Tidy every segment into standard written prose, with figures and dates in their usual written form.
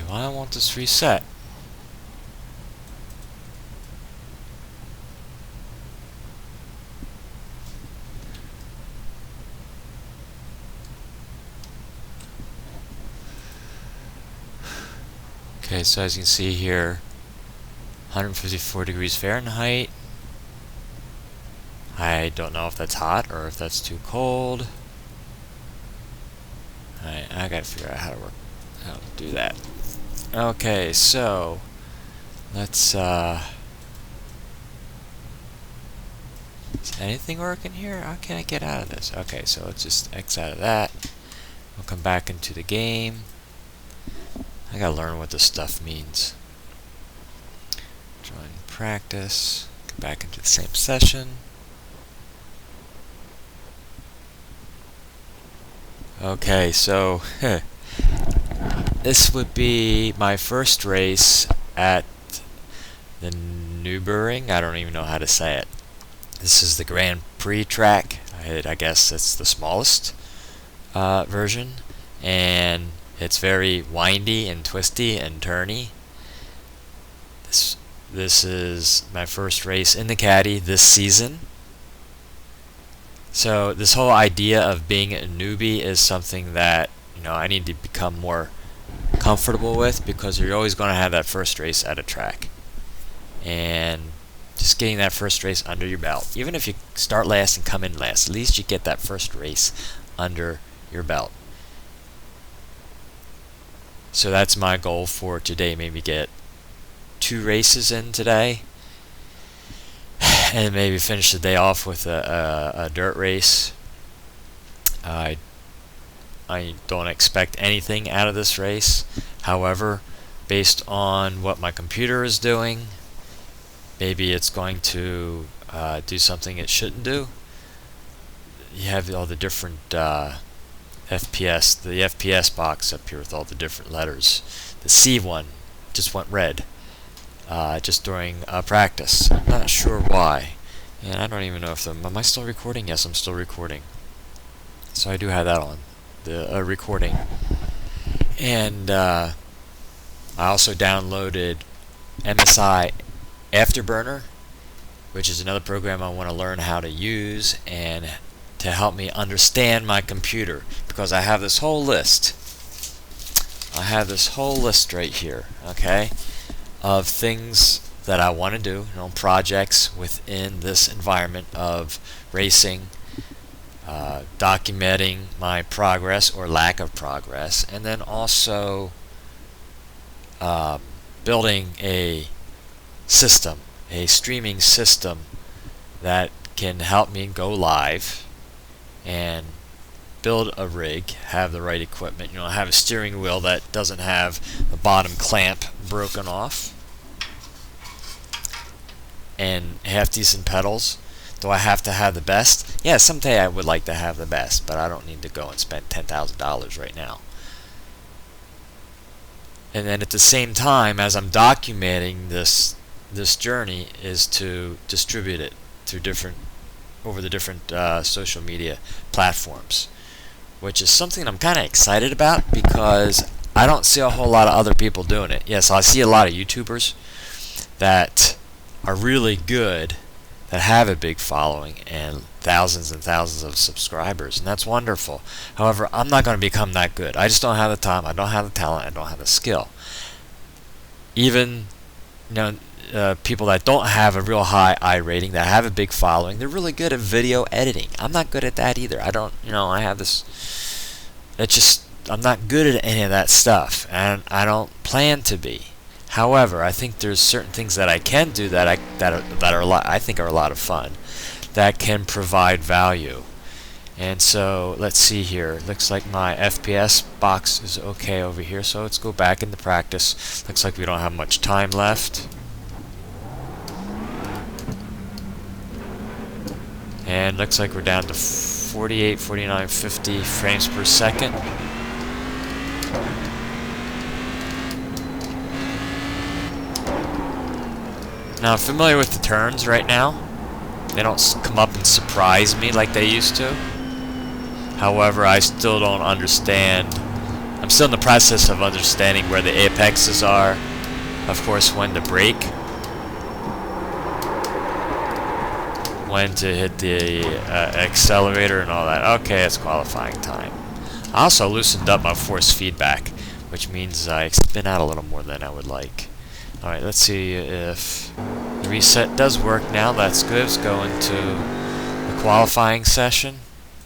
why won't this reset? Okay, so as you can see here, 154 degrees Fahrenheit. I don't know if that's hot or if that's too cold. Alright, I gotta figure out how to do that. Okay, so let's is anything working here? How can I get out of this? Okay, so let's just X out of that. We'll come back into the game. I gotta learn what this stuff means. Join practice. Come back into the same session. Okay, so this would be my first race at the Nurburgring. I don't even know how to say it. This is the Grand Prix track. I guess it's the smallest version, and it's very windy and twisty and turny. This is my first race in the Caddy this season. So this whole idea of being a newbie is something that, you know, I need to become more comfortable with, because you're always going to have that first race at a track. And just getting that first race under your belt, even if you start last and come in last, at least you get that first race under your belt. So that's my goal for today. Maybe get 2 races in today, and maybe finish the day off with a dirt race. I don't expect anything out of this race. However, based on what my computer is doing, maybe it's going to do something it shouldn't do. You have all the different FPS, the FPS box up here with all the different letters. The C one just went red just during practice. I'm not sure why, and I don't even know if am I still recording? Yes, I'm still recording. So I do have that on the recording, and I also downloaded MSI Afterburner, which is another program I want to learn how to use and to help me understand my computer, because I have this whole list. I have this whole list right here, okay, of things that I want to do, you know, projects within this environment of racing, documenting my progress or lack of progress, and then also building a system, a streaming system that can help me go live and build a rig, have the right equipment, you know, have a steering wheel that doesn't have the bottom clamp broken off, and half decent pedals. Do I have to have the best? Yeah, someday I would like to have the best, but I don't need to go and spend $10,000 right now. And then at the same time, as I'm documenting this journey, is to distribute it through over the different social media platforms, which is something I'm kind of excited about, because I don't see a whole lot of other people doing it. Yes, I see a lot of YouTubers that are really good, that have a big following and thousands of subscribers, and that's wonderful. However, I'm not going to become that good. I just don't have the time, I don't have the talent, I don't have the skill. Even, you know, people that don't have a real high rating, that have a big following, they're really good at video editing. I'm not good at that either. I don't, you know, I have this, it's just, I'm not good at any of that stuff, and I don't plan to be. However, I think there's certain things that I can do that I think are a lot of fun, that can provide value. And so let's see here. Looks like my FPS box is okay over here, so let's go back into practice. Looks like we don't have much time left. And looks like we're down to 48, 49, 50 frames per second. Now, I'm familiar with the turns right now. They don't come up and surprise me like they used to. However, I still don't understand I'm still in the process of understanding where the apexes are, of course when to brake, when to hit the accelerator and all that. Okay, it's qualifying time. I also loosened up my force feedback, which means I spin out a little more than I would like. Alright, let's see if the reset does work now. That's good. Let's go into the qualifying session,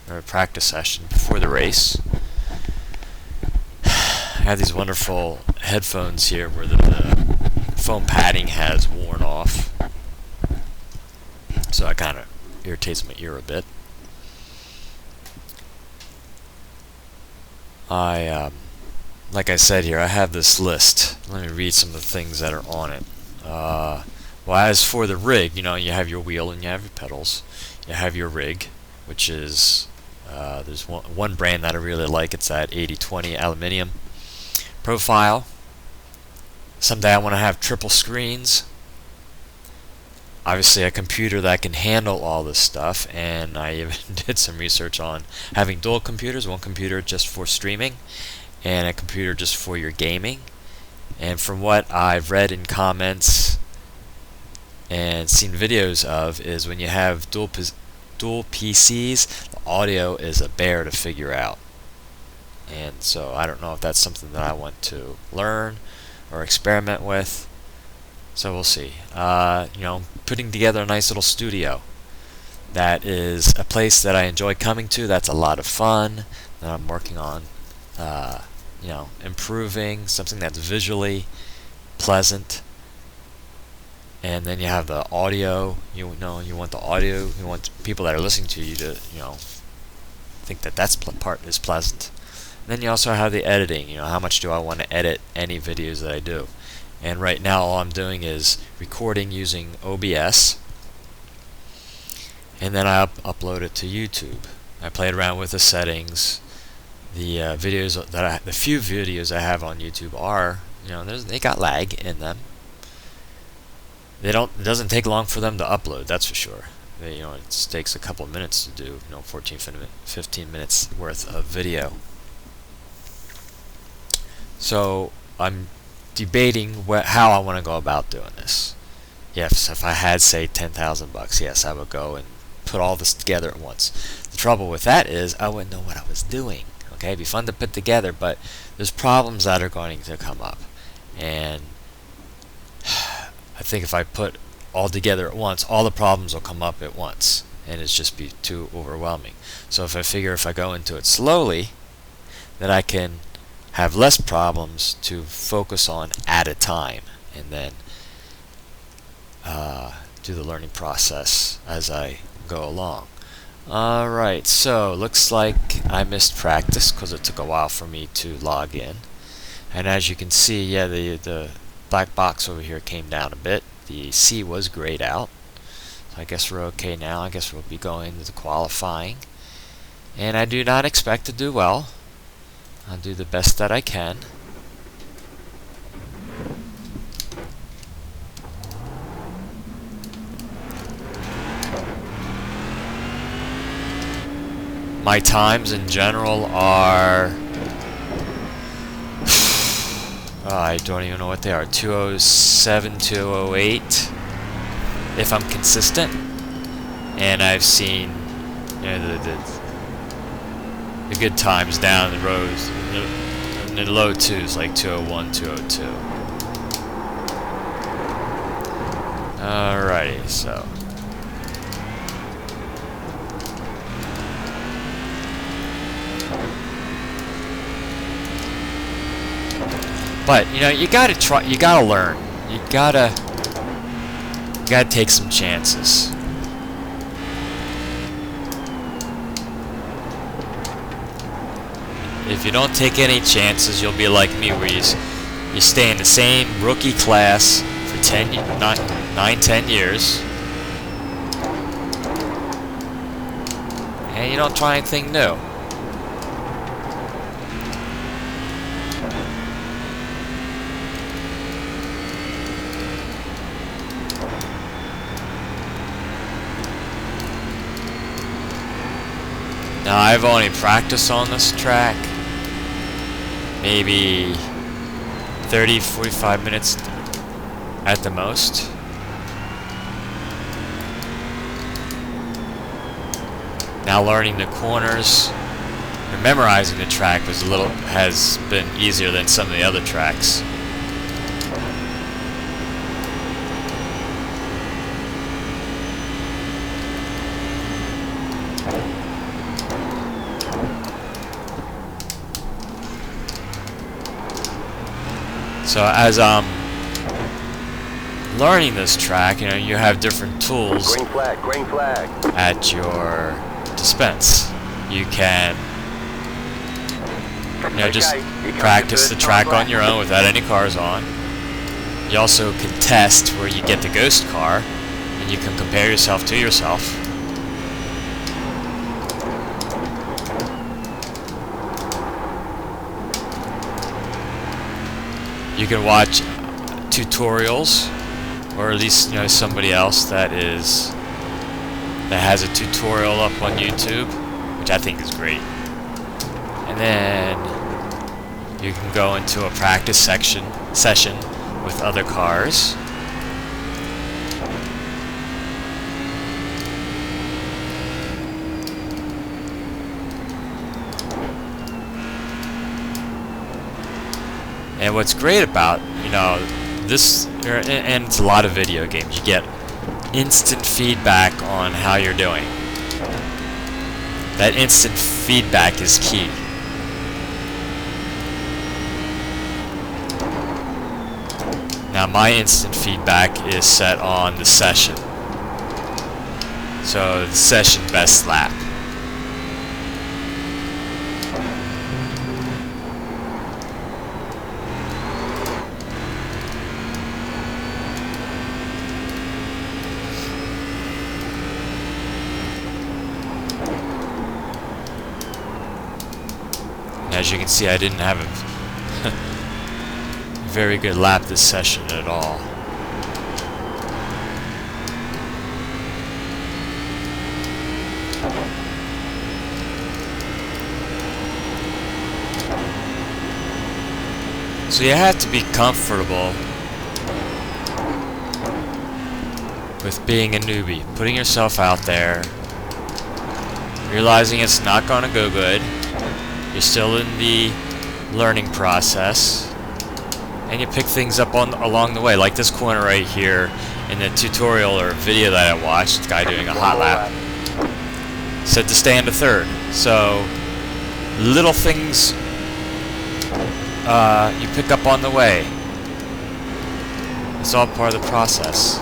or practice session before the race. I have these wonderful headphones here where the foam padding has worn off, so it kind of irritates my ear a bit. Like I said here, I have this list. Let me read some of the things that are on it. Well, as for the rig, you know, you have your wheel and you have your pedals. You have your rig, which is, there's one brand that I really like. It's that 80/20 aluminum profile. Someday I want to have triple screens. Obviously a computer that can handle all this stuff, and I even did some research on having dual computers, one computer just for streaming and a computer just for your gaming. And from what I've read in comments and seen videos of, is when you have dual PCs, the audio is a bear to figure out. And so I don't know if that's something that I want to learn or experiment with. So we'll see. You know, putting together a nice little studio. That is a place that I enjoy coming to. That's a lot of fun. That I'm working on, you know, improving something that's visually pleasant. And then you have the audio. You know, you want the audio. You want people that are listening to you to, you know, think that that's part is pleasant. And then you also have the editing. You know, how much do I want to edit any videos that I do? And right now all I'm doing is recording using OBS, and then I upload it to YouTube. I played around with the settings. The videos that the few videos I have on YouTube are, you know, they got lag in them. It doesn't take long for them to upload, that's for sure. You know, it takes a couple of minutes to do, you know, 15 minutes worth of video. So I'm debating how I want to go about doing this. Yes, if I had, say, $10,000, yes, I would go and put all this together at once. The trouble with that is I wouldn't know what I was doing. Okay, it'd be fun to put together, but there's problems that are going to come up, and I think if I put all together at once, all the problems will come up at once, and it's just be too overwhelming. So if I figure if I go into it slowly, that I can have less problems to focus on at a time, and then do the learning process as I go along. Alright, so looks like I missed practice because it took a while for me to log in. And as you can see, yeah, the black box over here came down a bit. The C was grayed out. So I guess we're okay now. I guess we'll be going to the qualifying. And I do not expect to do well. I'll do the best that I can. My times in general are I don't even know what they are. 207, 208 if I'm consistent. And I've seen, you know, the good times down the roads in the low twos, like 201, 202. Alrighty, so but you know, you gotta try, you gotta learn, you gotta take some chances. If you don't take any chances, you'll be like me, where you stay in the same rookie class for 9-10 years, and you don't try anything new. Now, I've only practiced on this track maybe 30-45 minutes at the most. Now learning the corners and memorizing the track has been easier than some of the other tracks. So as I'm learning this track, you know, you have different tools green flag. At your dispense. You can, you know, just practice the track on your own without any cars on. You also can test where you get the ghost car, and you can compare yourself to yourself. You can watch tutorials, or at least, you know, somebody else that has a tutorial up on YouTube, which I think is great. And then you can go into a practice session with other cars. And what's great about, you know, this, and it's a lot of video games, you get instant feedback on how you're doing. That instant feedback is key. Now my instant feedback is set on the session. So the session best lap. As you can see, I didn't have a very good lap this session at all. So you have to be comfortable with being a newbie, putting yourself out there, realizing it's not going to go good. You're still in the learning process, and you pick things up along the way, like this corner right here in the tutorial or video that I watched. The guy doing a hot lap said to stay into third. So little things you pick up on the way. It's all part of the process.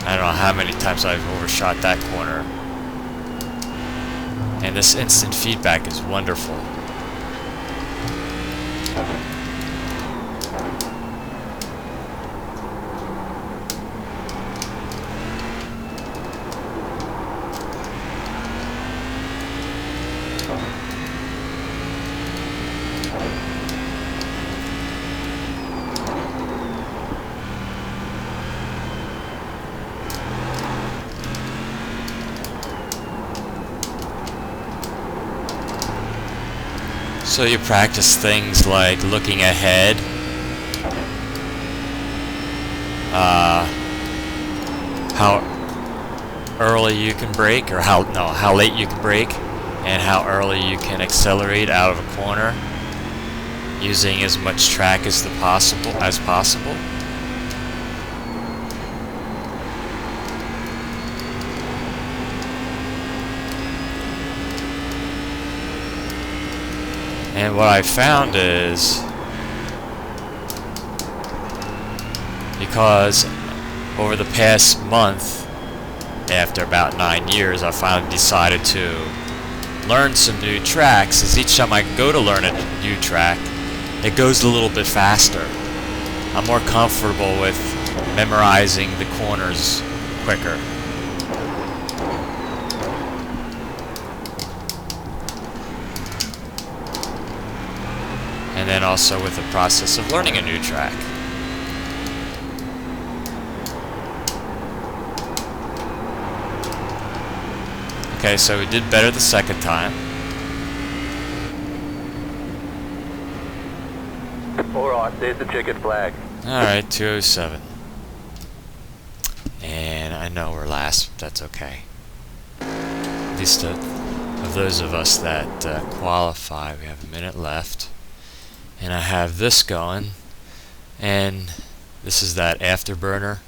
I don't know how many times I've overshot that corner. And this instant feedback is wonderful. So you practice things like looking ahead, how early you can brake, or how late you can brake, and how early you can accelerate out of a corner, using as much track as possible. And what I found is, because over the past month, after about 9 years, I finally decided to learn some new tracks, is each time I go to learn a new track, it goes a little bit faster. I'm more comfortable with memorizing the corners quicker. And then also with the process of learning a new track. Okay, so we did better the second time. Alright, there's the checkered flag. Alright, 207. And I know we're last, but that's okay. At least of those of us that qualify, we have a minute left. And I have this going. And this is that afterburner.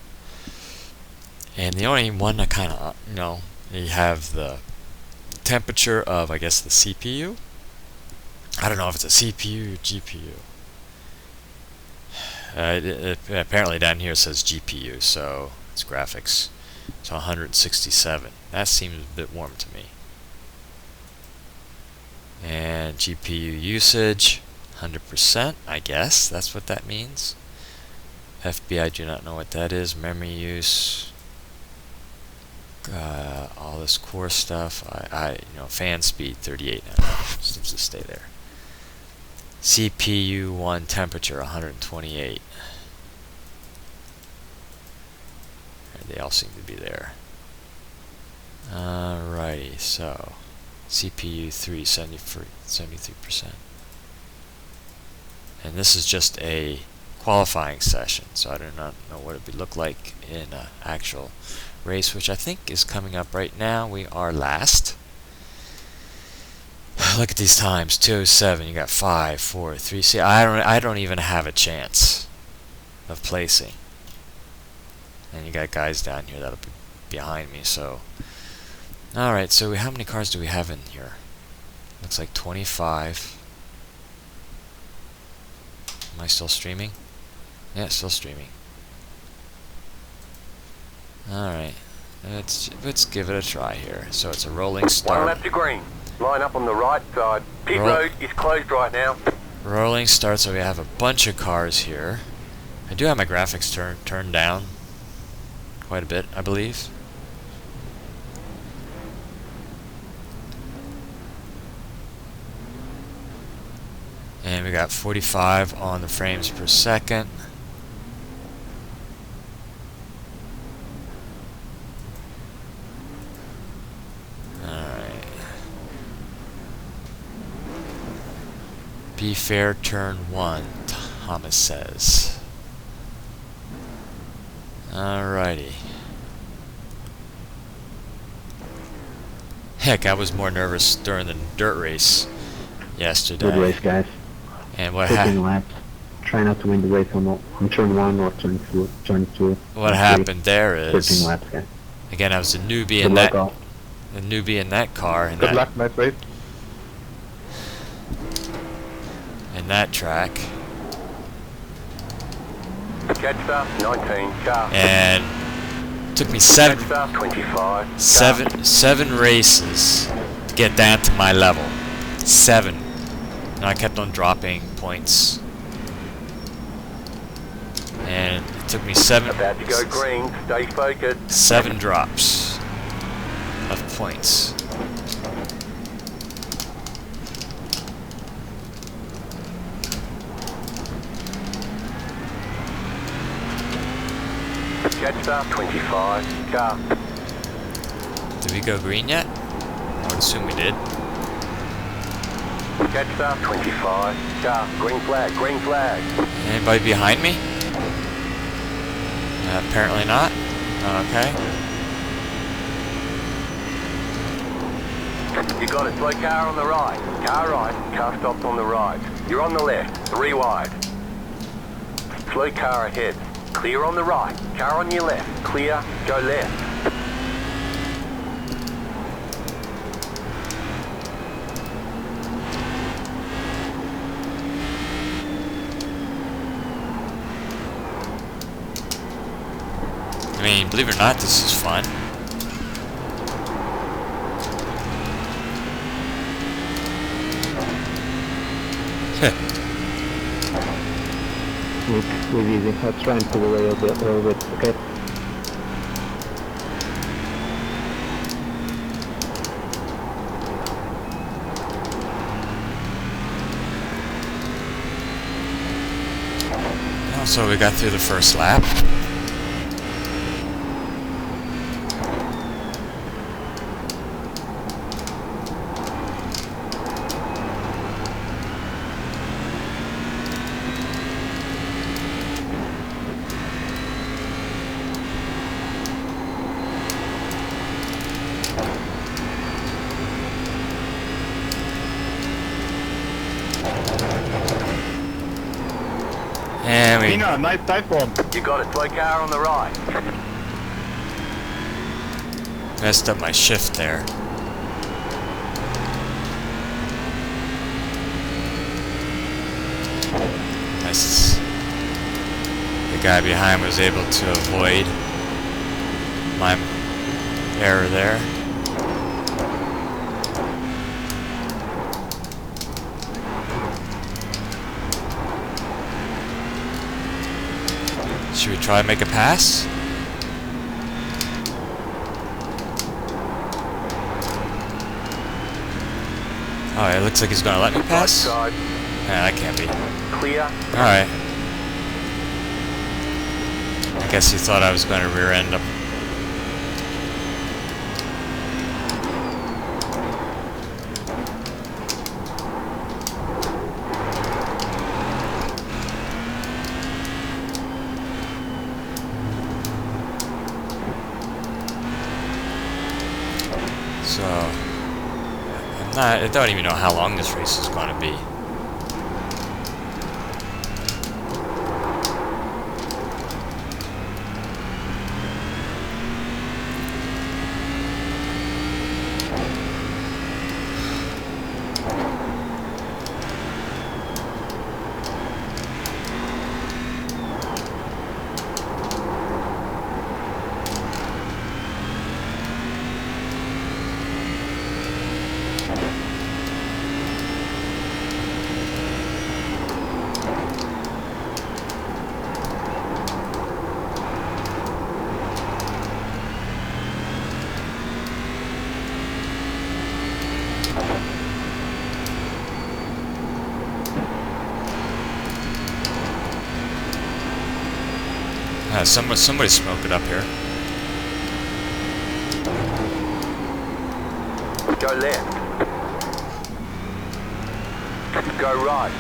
And the only one that kind of, you have the temperature of, I guess, the CPU. I don't know if it's a CPU or GPU. Apparently down here it says GPU, so it's graphics. So 167. That seems a bit warm to me. And GPU usage, 100%, I guess. That's what that means. FB, I do not know what that is. Memory use. All this core stuff. Fan speed, 38. Seems to stay there. CPU 1 temperature 128. And they all seem to be there. Alrighty, so CPU 3 73%. And this is just a qualifying session, so I do not know what it would look like in an actual race, which I think is coming up right now. We are last. Look at these times, 207. You got 5, 4, 3. See, I don't even have a chance of placing. And you got guys down here that'll be behind me. So, all right. So how many cars do we have in here? Looks like 25. Am I still streaming? Yeah, still streaming. All right. Let's give it a try here. So it's a rolling start. 1 lap to green. Line up on the right side. Pit road is closed right now. Rolling start, so we have a bunch of cars here. I do have my graphics turned down quite a bit, I believe. And we got 45 on the frames per second. Be fair, turn 1, Thomas says. Alrighty. Heck, I was more nervous during the dirt race yesterday. Good race, guys. And what happened? Laps. Try not to win the race on turn 1 or turn 2. What happened there is, 13 laps, guys. again, I was a newbie in that car. Good luck, nice race. In that track. Catch start 19 car. And took me Catch start 25 seven races to get down to my level. 7. And I kept on dropping points. And it took me 7. About to go green. Stay focused. 7 drops of points. Catch start 25 car. Did we go green yet? I would assume we did. Catch start 25 car. Green flag, green flag. Anybody behind me? Apparently not. Okay. You got a slow car on the right. Car right, car stopped on the right. You're on the left, 3 wide. Slow car ahead. Clear on the right. Car on your left. Clear, go left. I mean, believe it or not, this is fun. With easy. I'll try and pull away a little bit, okay? So we got through the first lap. And we Tina, nice type bomb. You got a slow car on the right. messed up my shift there. Nice. The guy behind was able to avoid my error there. Should we try and make a pass? Oh, it looks like he's gonna let me pass? Right side, Yeah, that can't be. clear. Alright. I guess he thought I was gonna rear end him. So, I don't even know how long this race is going to be. Somebody smoke it up here. Go left. Go right.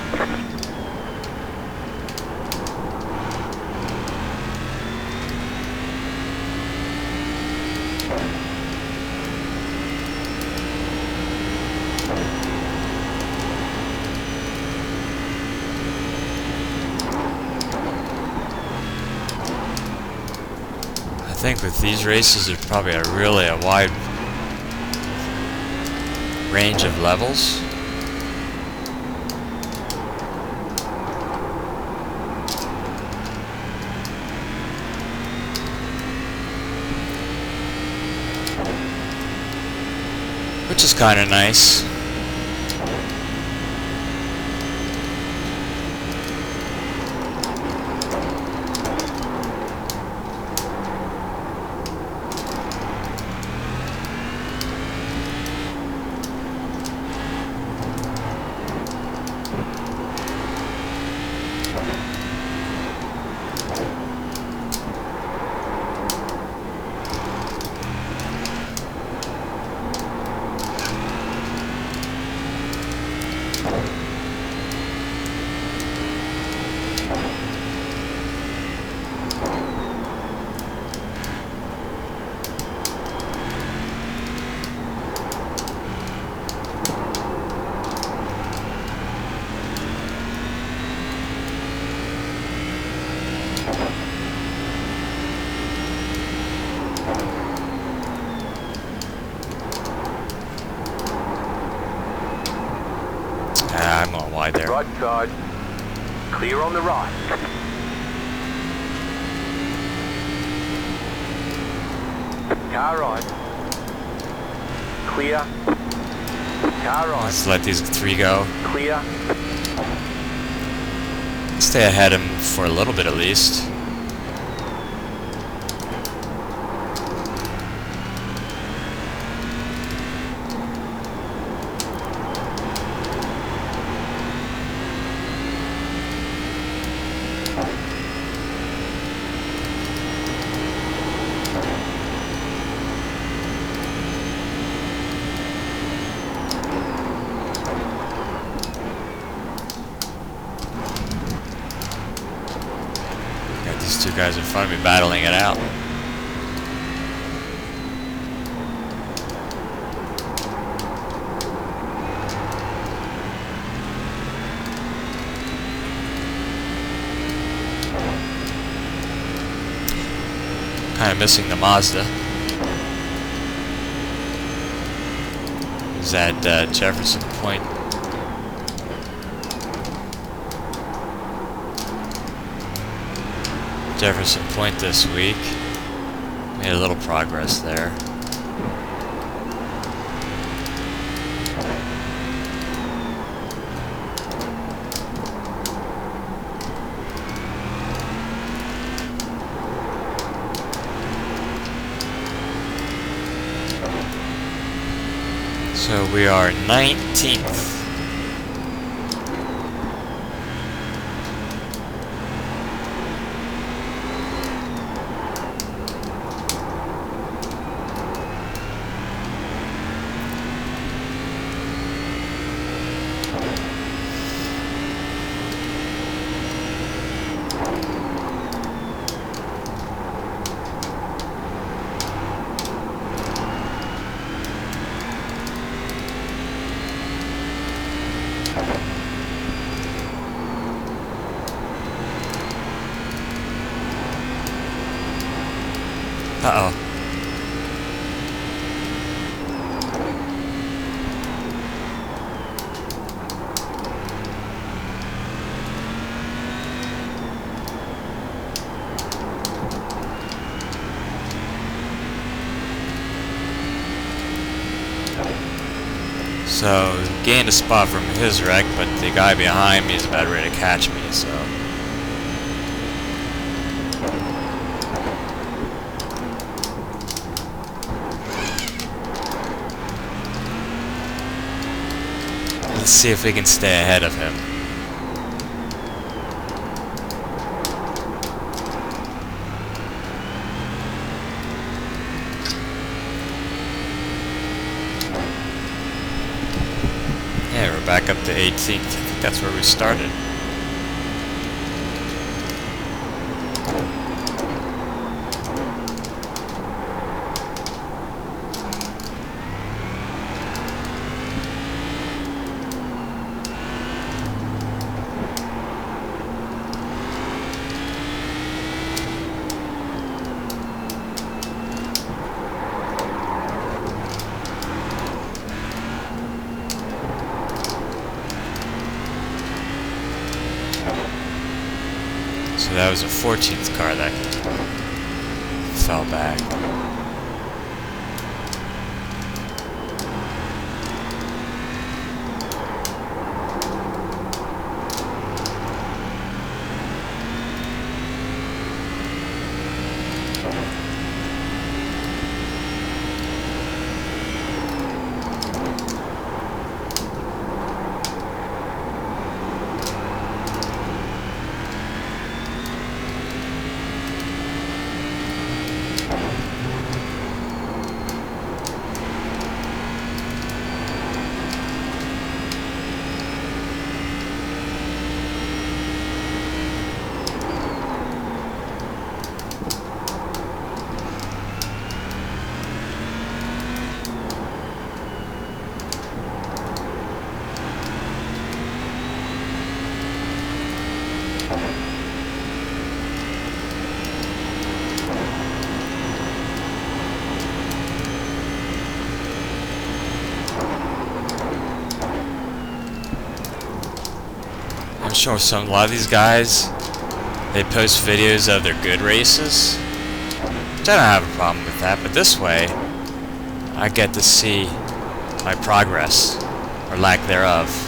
I think with these races there's probably a wide range of levels. Which is kind of nice. I'm on wide there. Right side. Clear on the right. Car right. Clear. Car right. Let's let these three go. Clear. Stay ahead of him for a little bit at least. These two guys in front of me battling it out. Kind of missing the Mazda. Is at Jefferson Point. Jefferson Point this week. Made a little progress there. So we are 19th. Uh-oh. So, gained a spot from his wreck, but the guy behind me is about ready to catch me, so... Let's see if we can stay ahead of him. Yeah, we're back up to 18th. I think that's where we started. So that was a 14th car that fell back. I'm sure a lot of these guys, they post videos of their good races, which I don't have a problem with that, but this way I get to see my progress, or lack thereof.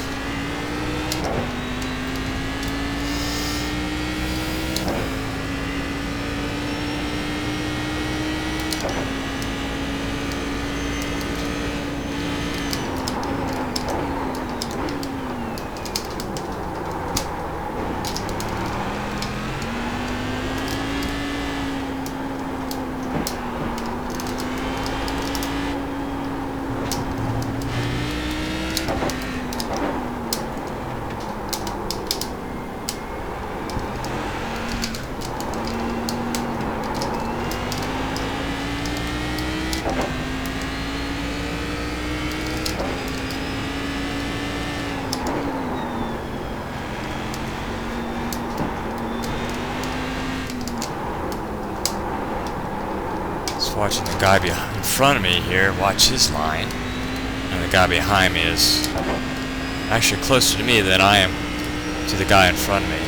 watching the guy in front of me here watch his line, and the guy behind me is actually closer to me than I am to the guy in front of me.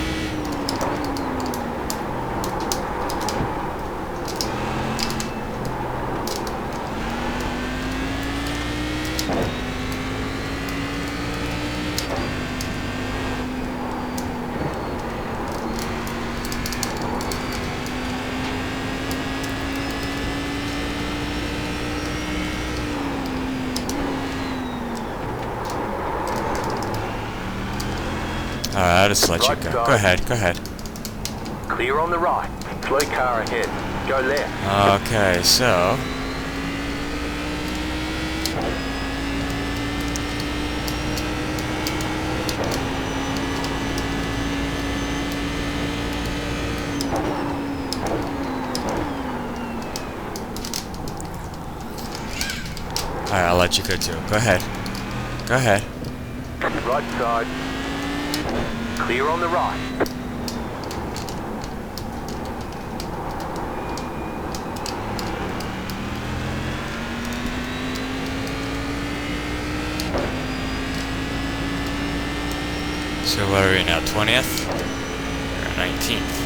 Alright, I'll just let you go. Go ahead, go ahead. Clear on the right. Slow car ahead. Go left. Okay, so... Alright, I'll let you go too. Go ahead. Go ahead. Right side. Clear on the right. So what are we now, 20th? Or 19th?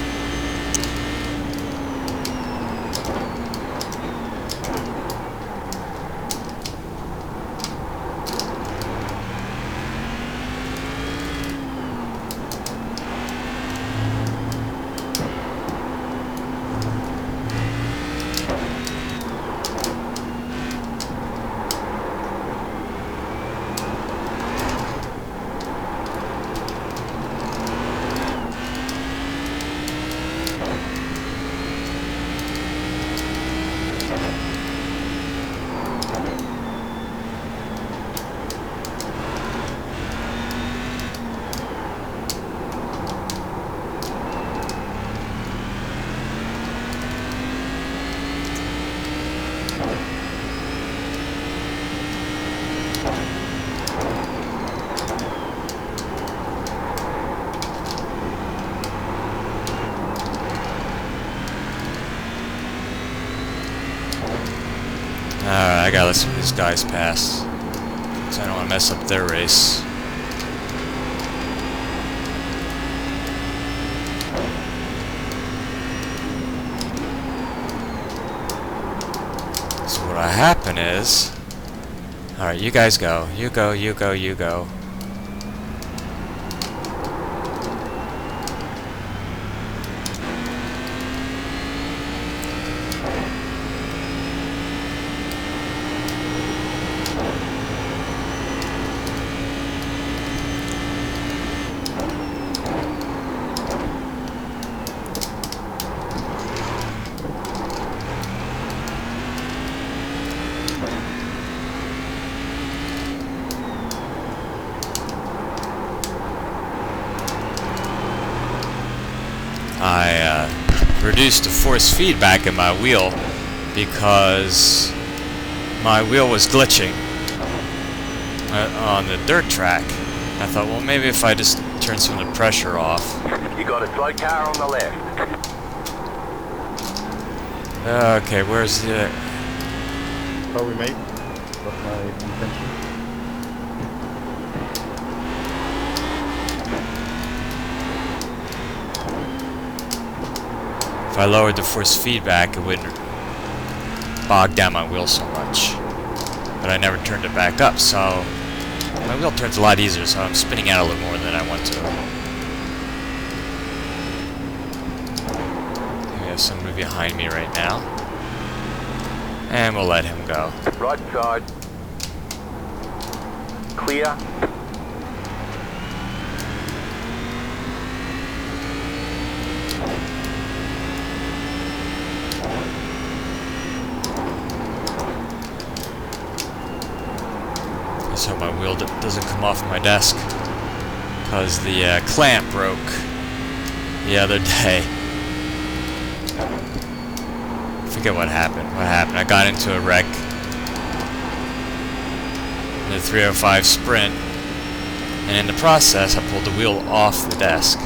Alright, I gotta let some of these guys pass, so I don't want to mess up their race. So what'll happen is... Alright, you guys go. You go, you go, you go. I reduced the force feedback in my wheel because my wheel was glitching on the dirt track. I thought, well, maybe if I just turn some of the pressure off. You got a slow car on the left. Okay, where's the... Probably mate. That's my intention. If I lowered the force feedback, it wouldn't bog down my wheel so much. But I never turned it back up, so my wheel turns a lot easier, so I'm spinning out a little more than I want to. We have somebody behind me right now. And we'll let him go. Right side. Clear. Just hope my wheel doesn't come off my desk, because the clamp broke the other day. Forget what happened. What happened? I got into a wreck in the 305 Sprint, and in the process, I pulled the wheel off the desk.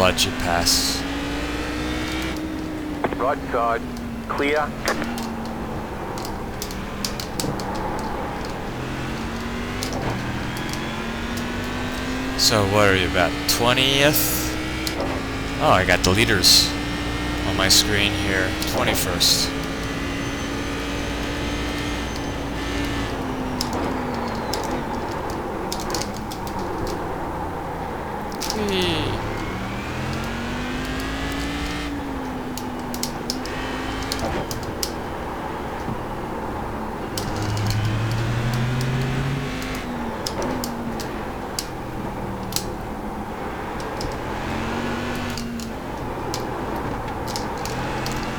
let you pass. Right side, clear. So what are you, about 20th? Oh, I got the leaders on my screen here. 21st. Whee.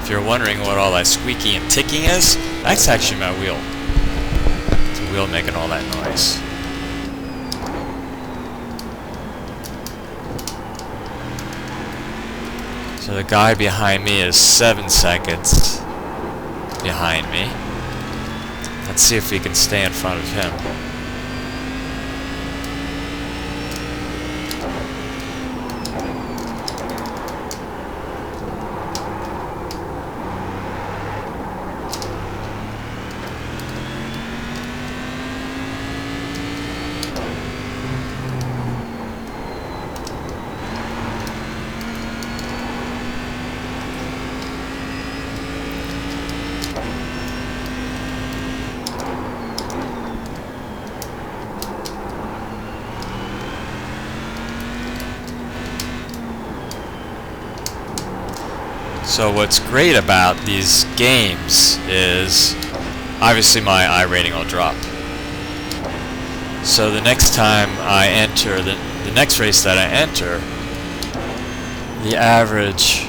If you're wondering what all that squeaking and ticking is, that's actually my wheel. It's the wheel making all that noise. So the guy behind me is 7 seconds behind me. Let's see if we can stay in front of him. So what's great about these games is obviously my iRating will drop. So the next time I enter, the next race that I enter, the average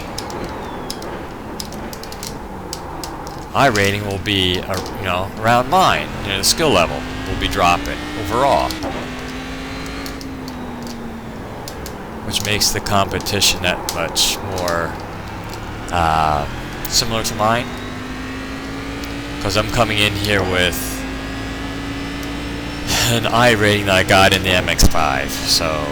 iRating will be around mine. The skill level will be dropping overall, which makes the competition that much more similar to mine, because I'm coming in here with an iRating that I got in the MX-5, so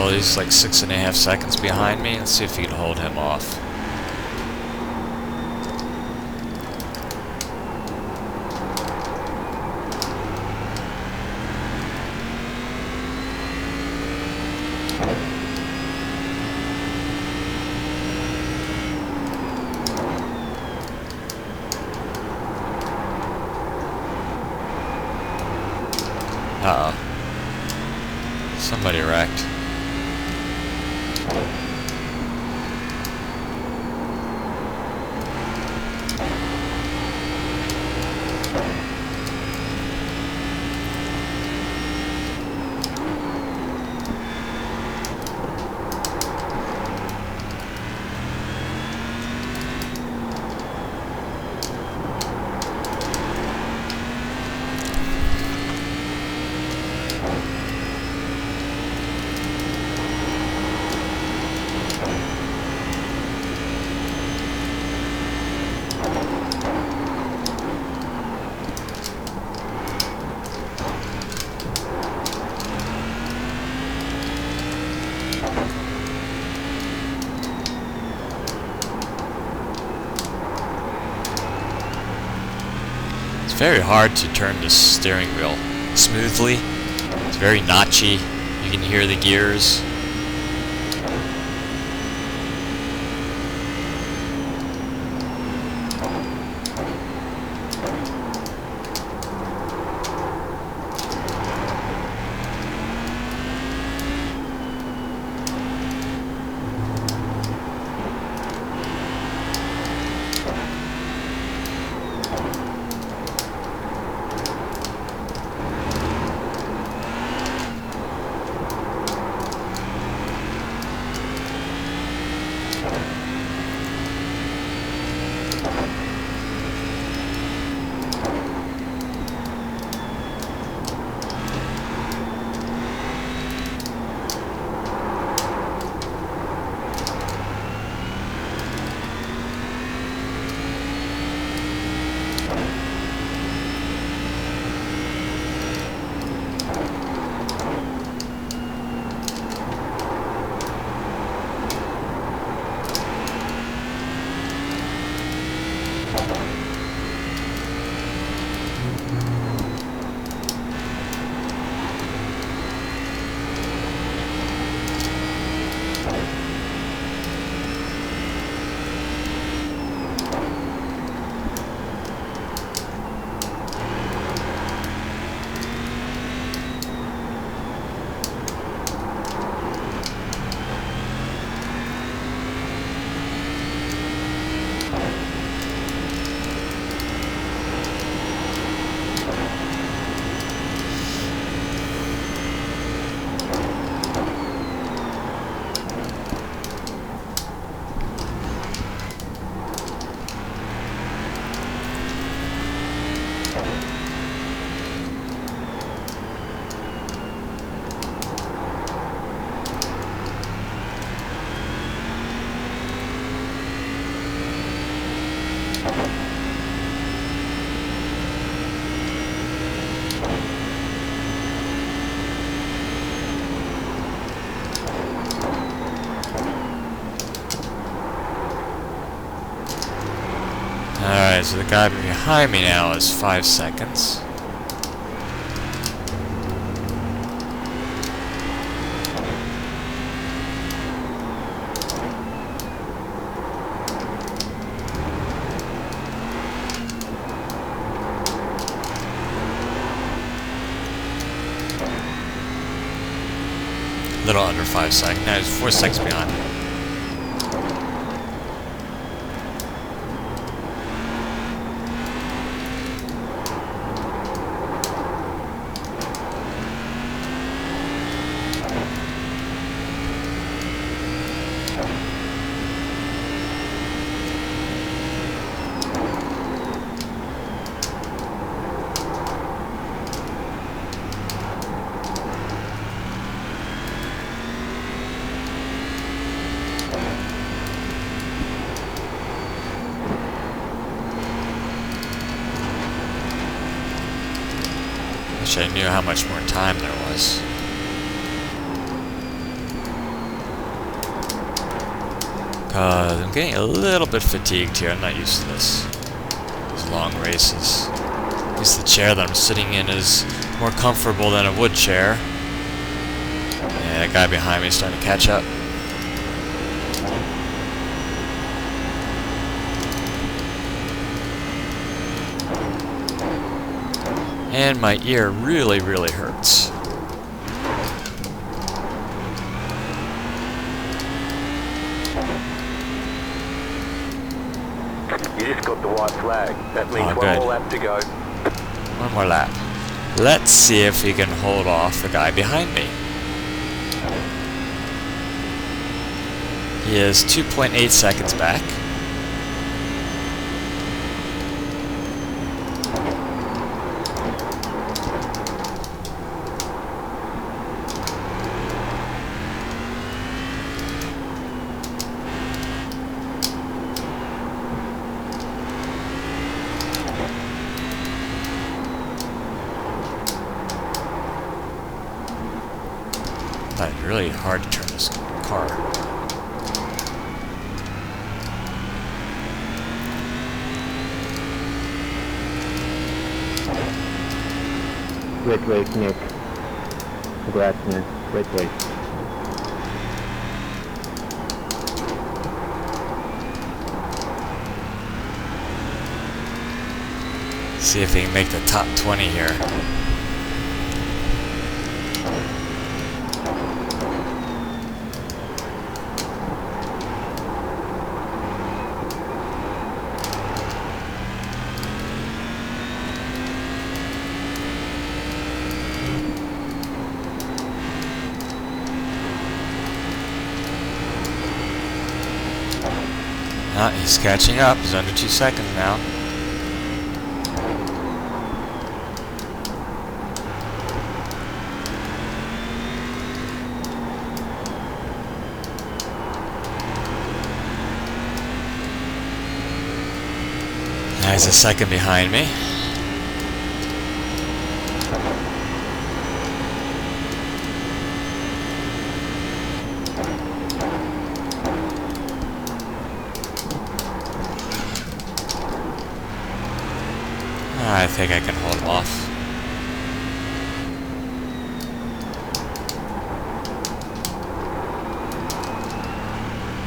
he's like 6.5 seconds behind me. Let's see if we can hold him off. Uh-oh. Somebody wrecked. It's very hard to turn the steering wheel smoothly. It's very notchy. You can hear the gears. Alright, so the guy behind me now is 5 seconds. A little under 5 seconds. No, it's 4 seconds behind. Wish I knew how much more time there was. Cause I'm getting a little bit fatigued here. I'm not used to this. These long races. At least the chair that I'm sitting in is more comfortable than a wood chair. Yeah, that guy behind me is starting to catch up. And my ear really, really hurts. You just got the white flag. That means Oh, one good. more lap to go. One more lap. Let's see if we can hold off the guy behind me. He is 2.8 seconds back. It's really hard to turn this car. Great race, Nick. Congrats, man. Great race. See if they can make the top 20 here. Ah, he's catching up. He's under 2 seconds now. Now he's a second behind me. I think I can hold him off.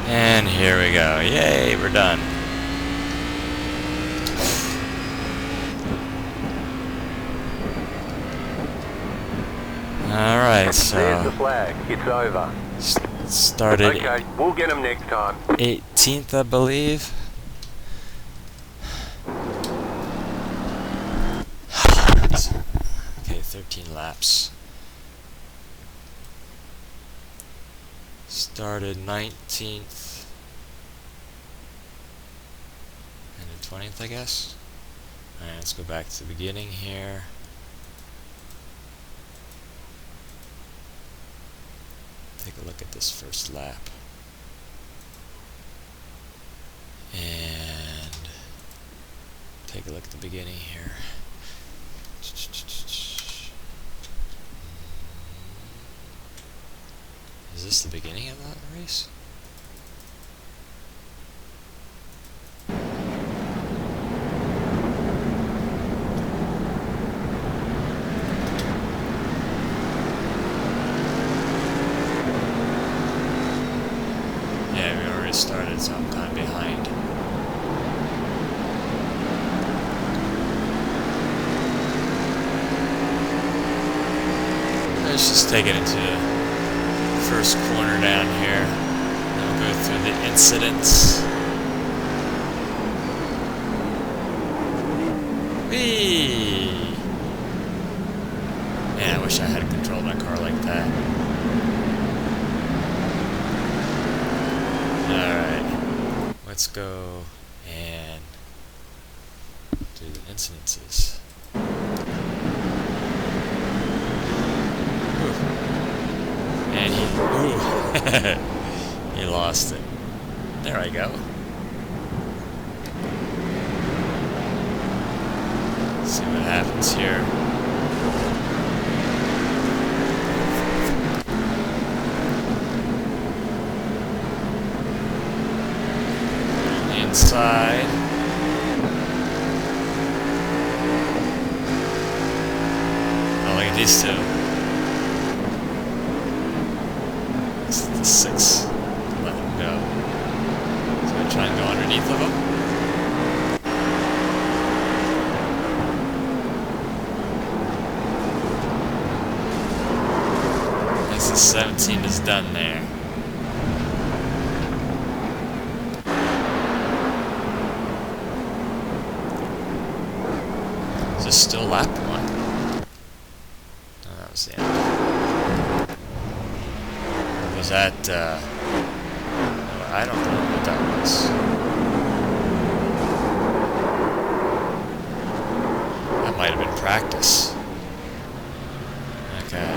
And here we go. Yay, we're done. Alright, There's the so flag. It's over. started Okay, we'll get them next time. 18th, I believe. Okay, 13 laps. Started 19th and then 20th, I guess. Alright, let's go back to the beginning here. Take a look at this first lap. And take a look at the beginning here. Is this the beginning of that race? race started, so I'm kind of behind. Let's just take it into the first corner down here. Then we'll go through the incidents. Whee! Man, I wish I had controlled my car like that. Alright. Let's go and do the incidences. And he lost it. There I go. See what happens here. On the inside. Oh, look at these two. This is the 6. Let them go. So I try and go underneath of them. This is 17 is done there. Is this still lap 1? Oh, that was the end. Was that, I don't know what that was. That might have been practice. Okay.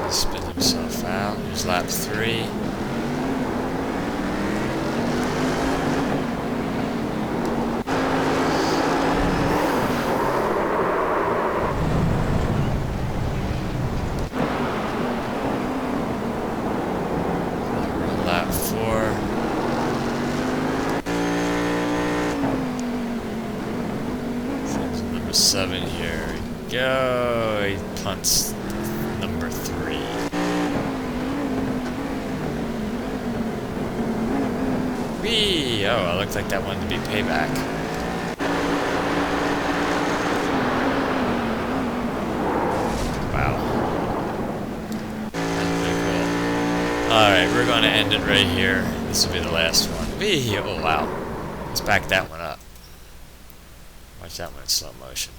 He spit himself out. Here's lap 3. Number 7 here we go. He punts number 3. Whee! Oh, it looked like that wanted to be payback. Wow. That's pretty cool. Alright, we're going to end it right here. This will be the last one. Whee! Oh, wow. Let's back that one up. Watch that one in slow motion.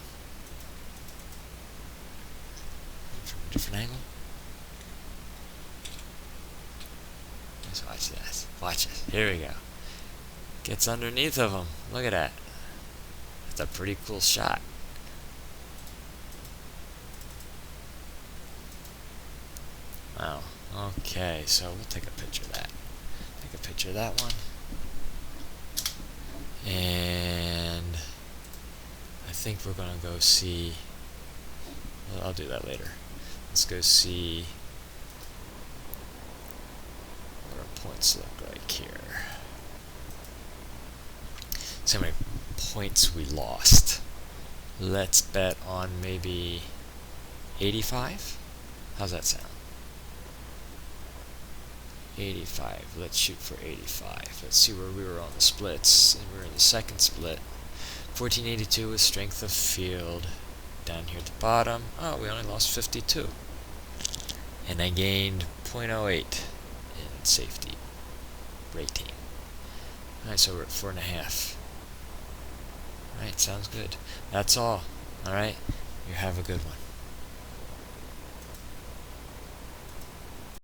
From a different angle. Let's watch this. Watch it. Here we go. Gets underneath of him. Look at that. That's a pretty cool shot. Wow. Okay, so we'll take a picture of that. Take a picture of that one. And I think we're gonna go see. Well, I'll do that later. Let's go see what our points look like here. See how many points we lost. Let's bet on maybe 85. How's that sound? 85. Let's shoot for 85. Let's see where we were on the splits. And we're in the second split. 1482 with strength of field. Down here at the bottom. Oh, we only lost 52. And I gained 0.08 in safety rating. Alright, so we're at 4.5. Alright, sounds good. That's all. Alright, you have a good one.